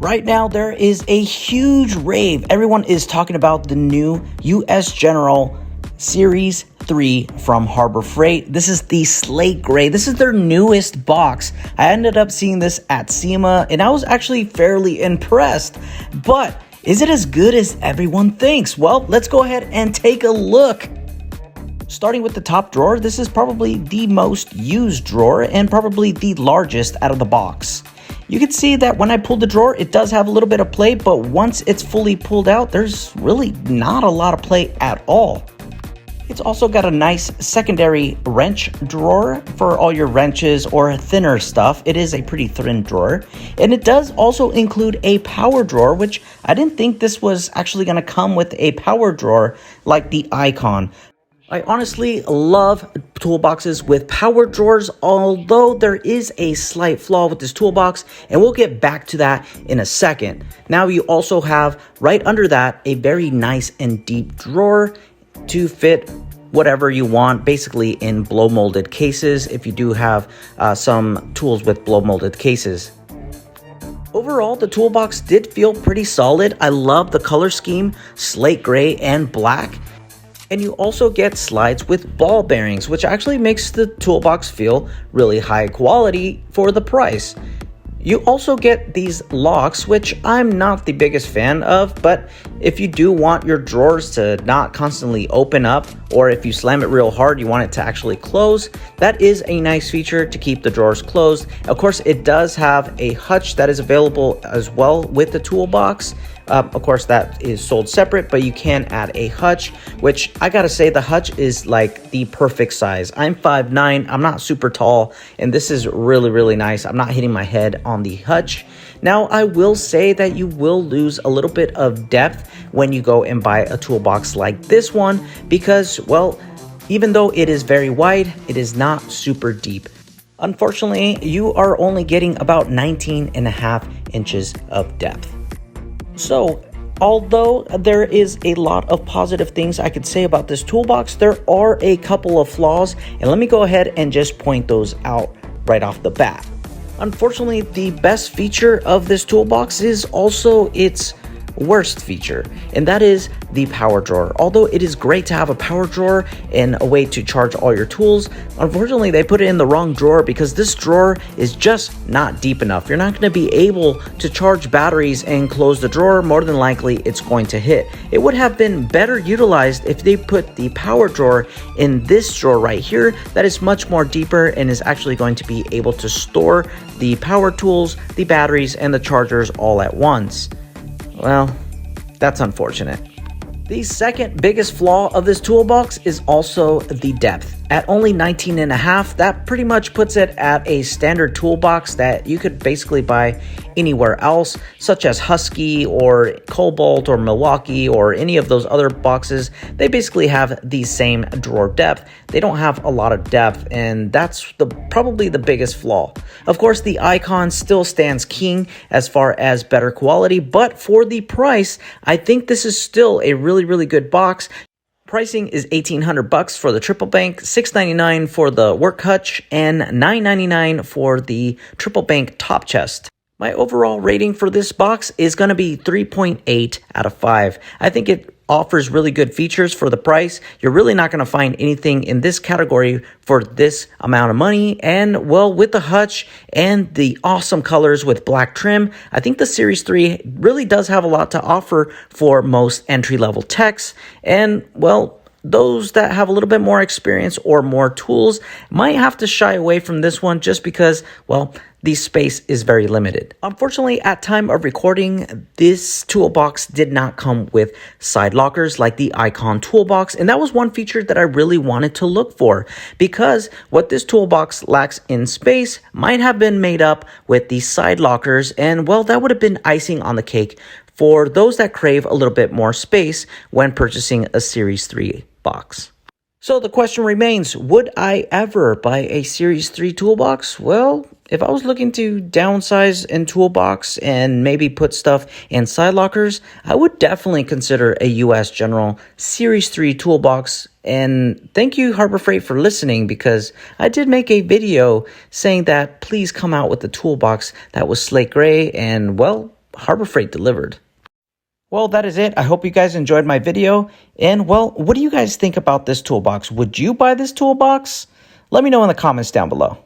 Right now, there is a huge rave. Everyone is talking about the new US General Series 3 from Harbor Freight. This is the slate gray. This is their newest box. I ended up seeing this at SEMA, and I was actually fairly impressed. But is it as good as everyone thinks? Well, let's go ahead and take a look. Starting with the top drawer, this is probably the most used drawer and probably the largest out of the box. You can see that when I pulled the drawer, it does have a little bit of play, but once it's fully pulled out, there's really not a lot of play at all. It's also got a nice secondary wrench drawer for all your wrenches or thinner stuff. It is a pretty thin drawer. And it does also include a power drawer, which I didn't think this was actually going to come with a power drawer like the Icon. I honestly love toolboxes with power drawers, although there is a slight flaw with this toolbox, and we'll get back to that in a second. Now you also have right under that a very nice and deep drawer to fit whatever you want, basically in blow molded cases if you do have some tools with blow molded cases. Overall, the toolbox did feel pretty solid. I love the color scheme, slate gray and black. And you also get slides with ball bearings, which actually makes the toolbox feel really high quality for the price. You also get these locks, which I'm not the biggest fan of, but if you do want your drawers to not constantly open up, or if you slam it real hard, you want it to actually close, that is a nice feature to keep the drawers closed. Of course, it does have a hutch that is available as well with the toolbox. Of course, that is sold separate, but you can add a hutch, which I gotta say, the hutch is like the perfect size. I'm 5'9", I'm not super tall, and this is really nice. I'm not hitting my head on the hutch. Now, I will say that you will lose a little bit of depth when you go and buy a toolbox like this one, because, well, even though it is very wide, it is not super deep. Unfortunately, you are only getting about 19.5 inches of depth. So, although there is a lot of positive things I could say about this toolbox, there are a couple of flaws, and let me go ahead and just point those out right off the bat. Unfortunately, the best feature of this toolbox is also its worst feature, and that is the power drawer. Although it is great to have a power drawer and a way to charge all your tools, unfortunately they put it in the wrong drawer because this drawer is just not deep enough. You're not going to be able to charge batteries and close the drawer. More than likely it's going to hit. It would have been better utilized if they put the power drawer in this drawer right here that is much more deeper and is actually going to be able to store the power tools, the batteries, and the chargers all at once. Well, that's unfortunate. The second biggest flaw of this toolbox is also the depth. At only 19.5, that pretty much puts it at a standard toolbox that you could basically buy anywhere else, such as Husky or Cobalt or Milwaukee or any of those other boxes. They basically have the same drawer depth. They don't have a lot of depth, and that's probably the biggest flaw. Of course, the Icon still stands king as far as better quality, but for the price, I think this is still a really good box. Pricing is $1,800 for the triple bank, $699 for the work hutch, and $999 for the triple bank top chest. My overall rating for this box is going to be 3.8 out of 5. I think it offers really good features for the price. You're really not going to find anything in this category for this amount of money. And, well, with the hutch and the awesome colors with black trim, I think the Series 3 really does have a lot to offer for most entry-level techs. And, well, those that have a little bit more experience or more tools might have to shy away from this one just because, well, the space is very limited. Unfortunately, at time of recording, this toolbox did not come with side lockers like the Icon toolbox, and that was one feature that I really wanted to look for because what this toolbox lacks in space might have been made up with the side lockers, and well, that would have been icing on the cake for those that crave a little bit more space when purchasing a Series 3 box. So the question remains, would I ever buy a Series 3 toolbox? Well, if I was looking to downsize in toolbox and maybe put stuff in side lockers, I would definitely consider a US General Series 3 toolbox. And thank you, Harbor Freight, for listening, because I did make a video saying that please come out with a toolbox that was slate gray, and well, Harbor Freight delivered. Well, that is it. I hope you guys enjoyed my video. And, well, what do you guys think about this toolbox? Would you buy this toolbox? Let me know in the comments down below.